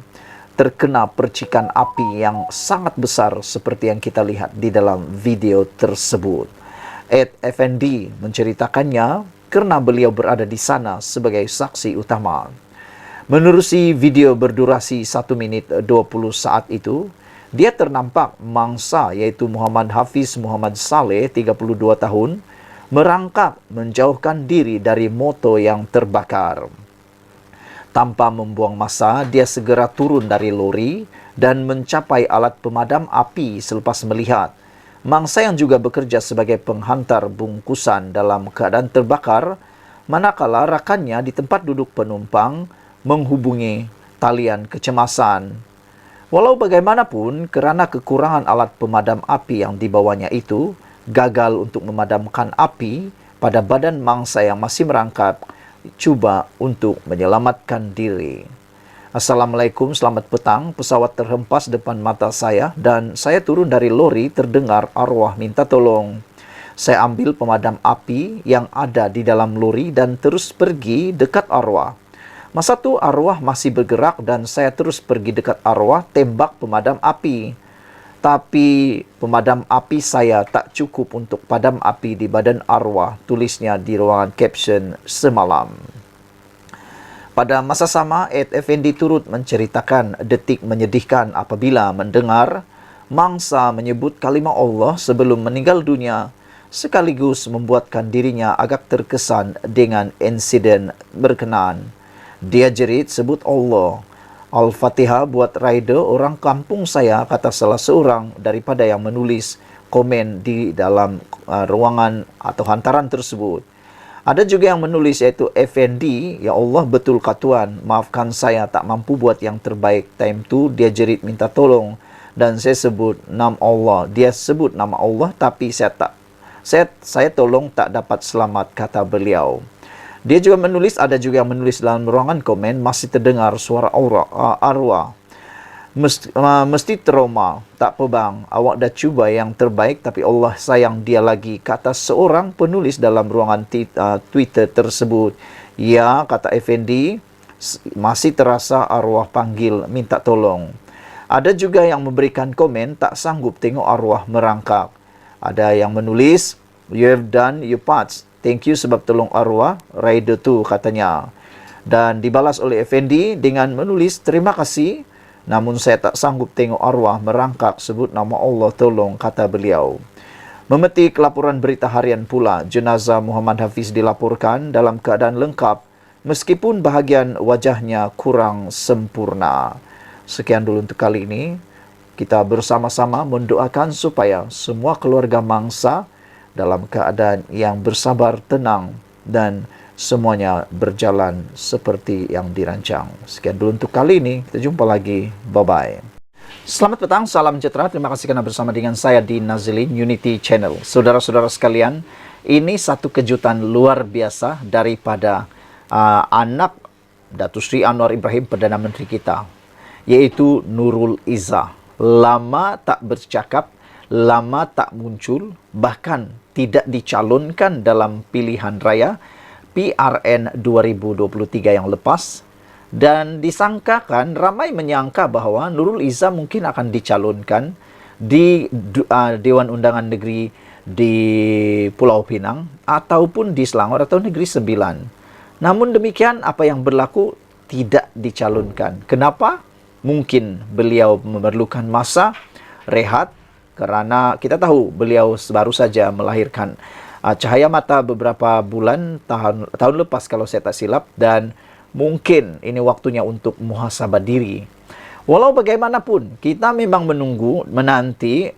terkena percikan api yang sangat besar seperti yang kita lihat di dalam video tersebut. Ed Effendi menceritakannya kerana beliau berada di sana sebagai saksi utama. Menerusi video berdurasi 1 minit 20 saat itu, dia ternampak mangsa iaitu Muhammad Hafiz Muhammad Saleh, 32 tahun, merangkak menjauhkan diri dari motor yang terbakar. Tanpa membuang masa, dia segera turun dari lori dan mencapai alat pemadam api selepas melihat mangsa yang juga bekerja sebagai penghantar bungkusan dalam keadaan terbakar, manakala rakannya di tempat duduk penumpang menghubungi talian kecemasan. Walau bagaimanapun, kerana kekurangan alat pemadam api yang dibawanya itu, gagal untuk memadamkan api pada badan mangsa yang masih merangkak, cuba untuk menyelamatkan diri. Assalamualaikum, selamat petang. Pesawat terhempas depan mata saya dan saya turun dari lori terdengar arwah minta tolong. Saya ambil pemadam api yang ada di dalam lori dan terus pergi dekat arwah. Masa tu arwah masih bergerak dan saya terus pergi dekat arwah tembak pemadam api. Tapi pemadam api saya tak cukup untuk padam api di badan arwah, tulisnya di ruangan caption semalam. Pada masa sama, Ed Effendi turut menceritakan detik menyedihkan apabila mendengar mangsa menyebut kalimah Allah sebelum meninggal dunia, sekaligus membuatkan dirinya agak terkesan dengan insiden berkenaan. Dia jerit sebut Allah. Al-Fatihah buat rider orang kampung saya, kata salah seorang daripada yang menulis komen di dalam ruangan atau hantaran tersebut. Ada juga yang menulis iaitu Effendi, ya Allah betul katuan, maafkan saya tak mampu buat yang terbaik. Time tu dia jerit minta tolong dan saya sebut nama Allah. Dia sebut nama Allah tapi saya tolong tak dapat selamat, kata beliau. Dia juga menulis, ada juga yang menulis dalam ruangan komen, masih terdengar suara arwah. Mesti trauma, tak apa bang, awak dah cuba yang terbaik tapi Allah sayang dia lagi, kata seorang penulis dalam ruangan Twitter tersebut. Ya, kata Effendi, masih terasa arwah panggil minta tolong. Ada juga yang memberikan komen tak sanggup tengok arwah merangkak. Ada yang menulis, you have done your parts, thank you sebab tolong arwah rider tu, katanya. Dan dibalas oleh Effendi dengan menulis, terima kasih, namun saya tak sanggup tengok arwah merangkak, sebut nama Allah tolong, kata beliau. Memetik laporan berita harian pula, jenazah Muhammad Hafiz dilaporkan dalam keadaan lengkap meskipun bahagian wajahnya kurang sempurna. Sekian dulu untuk kali ini. Kita bersama-sama mendoakan supaya semua keluarga mangsa dalam keadaan yang bersabar, tenang dan semuanya berjalan seperti yang dirancang. Sekian dulu untuk kali ini. Kita jumpa lagi. Bye-bye. Selamat petang, salam sejahtera. Terima kasih kerana bersama dengan saya di Nazilin Unity Channel. Saudara-saudara sekalian, ini satu kejutan luar biasa daripada anak Datuk Seri Anwar Ibrahim, Perdana Menteri kita, yaitu Nurul Izzah. Lama tak bercakap, lama tak muncul, bahkan tidak dicalonkan dalam pilihan raya PRN 2023 yang lepas, dan disangkakan, ramai menyangka bahawa Nurul Izzah mungkin akan dicalonkan Dewan Undangan Negeri di Pulau Pinang ataupun di Selangor atau Negeri Sembilan. Namun demikian, apa yang berlaku tidak dicalonkan. Kenapa? Mungkin beliau memerlukan masa rehat karena kita tahu beliau baru saja melahirkan cahaya mata beberapa bulan tahun lepas kalau saya tak silap, dan mungkin ini waktunya untuk muhasabah diri. Walau bagaimanapun, kita memang menanti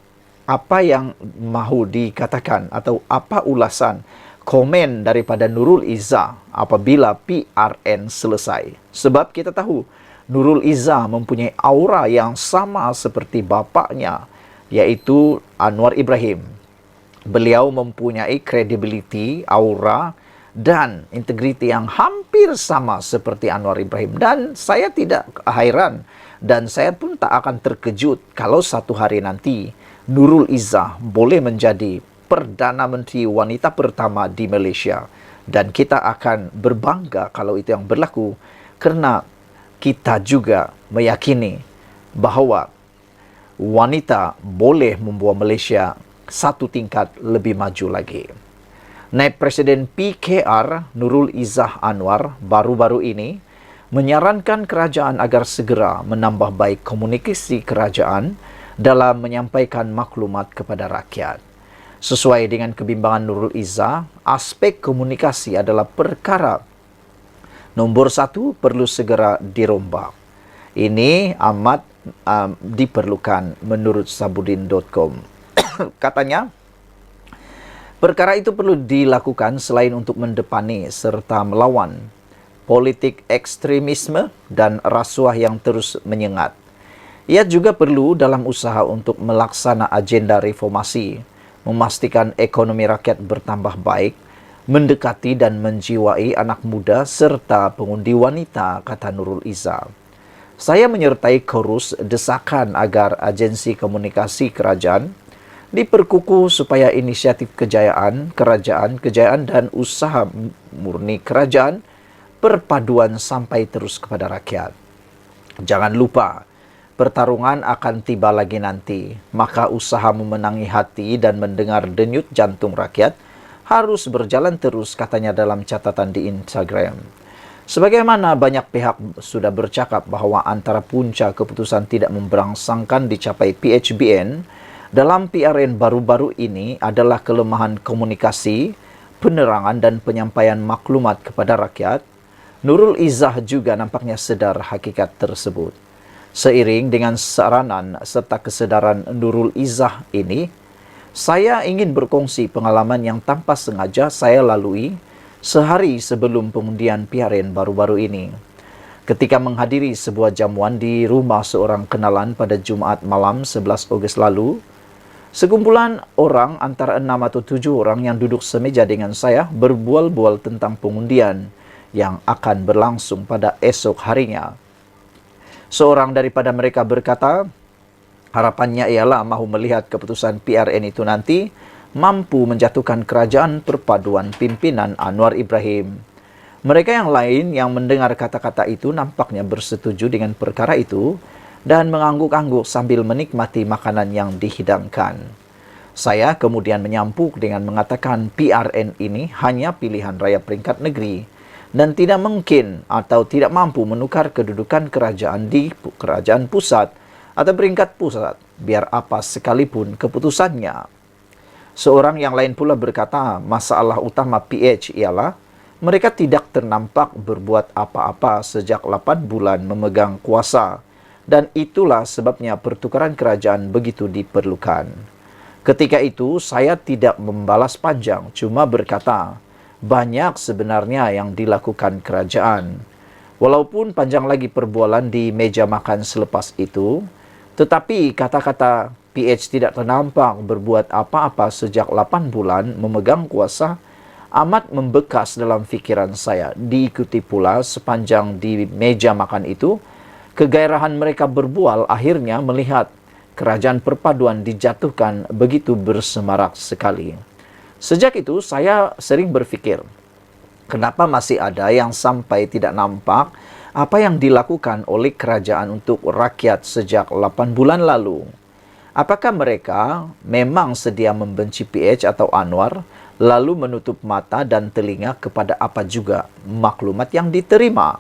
apa yang mahu dikatakan atau apa ulasan komen daripada Nurul Izzah apabila PRN selesai. Sebab kita tahu Nurul Izzah mempunyai aura yang sama seperti bapaknya, yaitu Anwar Ibrahim. Beliau mempunyai credibility, aura, dan integriti yang hampir sama seperti Anwar Ibrahim. Dan saya tidak heran dan saya pun tak akan terkejut kalau satu hari nanti Nurul Izzah boleh menjadi Perdana Menteri wanita pertama di Malaysia. Dan kita akan berbangga kalau itu yang berlaku, karena kita juga meyakini bahawa wanita boleh membawa Malaysia satu tingkat lebih maju lagi. Naib Presiden PKR Nurul Izzah Anwar baru-baru ini menyarankan kerajaan agar segera menambah baik komunikasi kerajaan dalam menyampaikan maklumat kepada rakyat. Sesuai dengan kebimbangan Nurul Izzah, aspek komunikasi adalah perkara nombor 1 perlu segera dirombak. Ini amat diperlukan menurut Sabudin.com. Katanya, perkara itu perlu dilakukan selain untuk mendepani serta melawan politik ekstremisme dan rasuah yang terus menyengat. Ia juga perlu dalam usaha untuk melaksana agenda reformasi, memastikan ekonomi rakyat bertambah baik, mendekati dan menjiwai anak muda serta pengundi wanita, kata Nurul Izzah. Saya menyertai chorus desakan agar agensi komunikasi kerajaan diperkukuh supaya inisiatif kejayaan dan usaha murni kerajaan perpaduan sampai terus kepada rakyat. Jangan lupa, pertarungan akan tiba lagi nanti, maka usaha memenangi hati dan mendengar denyut jantung rakyat harus berjalan terus, katanya dalam catatan di Instagram. Sebagaimana banyak pihak sudah bercakap bahawa antara punca keputusan tidak memberangsangkan dicapai PHBN dalam PRN baru-baru ini adalah kelemahan komunikasi, penerangan dan penyampaian maklumat kepada rakyat. Nurul Izzah juga nampaknya sedar hakikat tersebut. Seiring dengan saranan serta kesedaran Nurul Izzah ini, saya ingin berkongsi pengalaman yang tanpa sengaja saya lalui sehari sebelum pengundian PRN baru-baru ini. Ketika menghadiri sebuah jamuan di rumah seorang kenalan pada Jumaat malam 11 Ogos lalu, sekumpulan orang antara 6 atau 7 orang yang duduk semeja dengan saya berbual-bual tentang pengundian yang akan berlangsung pada esok harinya. Seorang daripada mereka berkata, harapannya ialah mahu melihat keputusan PRN itu nanti mampu menjatuhkan kerajaan perpaduan pimpinan Anwar Ibrahim. Mereka yang lain yang mendengar kata-kata itu nampaknya bersetuju dengan perkara itu dan mengangguk-angguk sambil menikmati makanan yang dihidangkan. Saya kemudian menyampuk dengan mengatakan PRN ini hanya pilihan raya peringkat negeri dan tidak mungkin atau tidak mampu menukar kedudukan kerajaan di kerajaan pusat atau peringkat pusat, biar apa sekalipun keputusannya. Seorang yang lain pula berkata, masalah utama PH ialah mereka tidak ternampak berbuat apa-apa sejak 8 bulan memegang kuasa, dan itulah sebabnya pertukaran kerajaan begitu diperlukan. Ketika itu, saya tidak membalas panjang, cuma berkata, banyak sebenarnya yang dilakukan kerajaan. Walaupun panjang lagi perbualan di meja makan selepas itu, tetapi kata-kata PH tidak ternampak berbuat apa-apa sejak 8 bulan memegang kuasa amat membekas dalam fikiran saya. Diikuti pula sepanjang di meja makan itu, kegairahan mereka berbual akhirnya melihat kerajaan perpaduan dijatuhkan begitu bersemarak sekali. Sejak itu saya sering berfikir, kenapa masih ada yang sampai tidak nampak apa yang dilakukan oleh kerajaan untuk rakyat sejak 8 bulan lalu? Apakah mereka memang sedia membenci PH atau Anwar, lalu menutup mata dan telinga kepada apa juga maklumat yang diterima?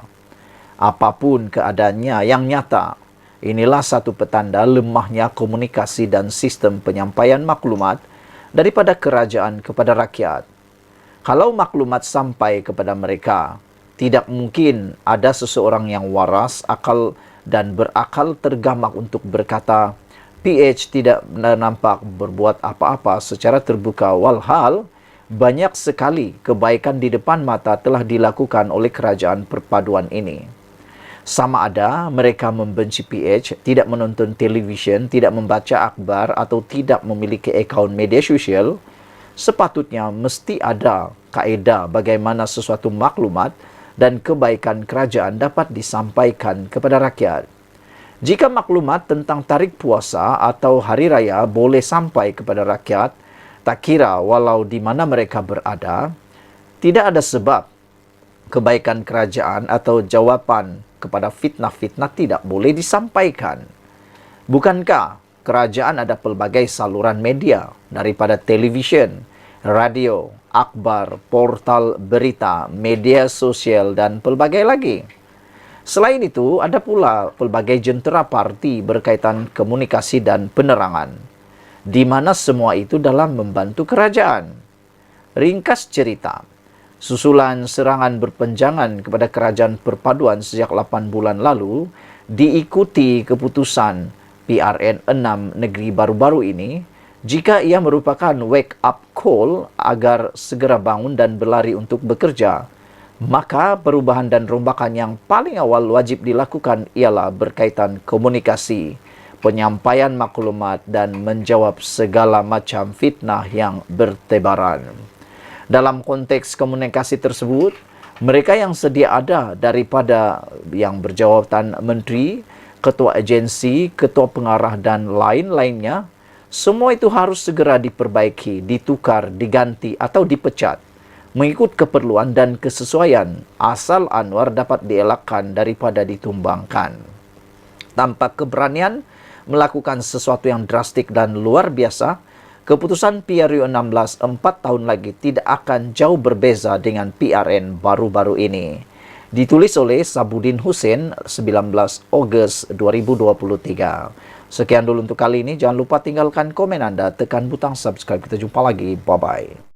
Apapun keadaannya yang nyata, inilah satu petanda lemahnya komunikasi dan sistem penyampaian maklumat daripada kerajaan kepada rakyat. Kalau maklumat sampai kepada mereka, tidak mungkin ada seseorang yang waras, akal dan berakal tergamak untuk berkata, PH tidak nampak berbuat apa-apa secara terbuka, walhal banyak sekali kebaikan di depan mata telah dilakukan oleh kerajaan perpaduan ini. Sama ada mereka membenci PH, tidak menonton televisyen, tidak membaca akhbar atau tidak memiliki akaun media sosial, sepatutnya mesti ada kaedah bagaimana sesuatu maklumat dan kebaikan kerajaan dapat disampaikan kepada rakyat. Jika maklumat tentang tarik puasa atau hari raya boleh sampai kepada rakyat, tak kira walau di mana mereka berada, tidak ada sebab kebaikan kerajaan atau jawapan kepada fitnah-fitnah tidak boleh disampaikan. Bukankah kerajaan ada pelbagai saluran media daripada televisyen, radio, akhbar, portal berita, media sosial dan pelbagai lagi. Selain itu, ada pula pelbagai jentera parti berkaitan komunikasi dan penerangan, di mana semua itu dalam membantu kerajaan. Ringkas cerita, susulan serangan berpenjangan kepada kerajaan perpaduan sejak 8 bulan lalu diikuti keputusan PRN 6 negeri baru-baru ini, jika ia merupakan wake up call agar segera bangun dan berlari untuk bekerja, maka perubahan dan rombakan yang paling awal wajib dilakukan ialah berkaitan komunikasi, penyampaian maklumat dan menjawab segala macam fitnah yang bertebaran. Dalam konteks komunikasi tersebut, mereka yang sedia ada daripada yang berjawatan menteri, ketua agensi, ketua pengarah dan lain-lainnya, semua itu harus segera diperbaiki, ditukar, diganti atau dipecat mengikut keperluan dan kesesuaian, asal Anwar dapat dielakkan daripada ditumbangkan. Tanpa keberanian melakukan sesuatu yang drastik dan luar biasa, keputusan PRU 16 4 tahun lagi tidak akan jauh berbeza dengan PRN baru-baru ini. Ditulis oleh Sabudin Hussein 19 Ogos 2023. Sekian dulu untuk kali ini. Jangan lupa tinggalkan komen Anda, tekan butang subscribe. Kita jumpa lagi. Bye-bye.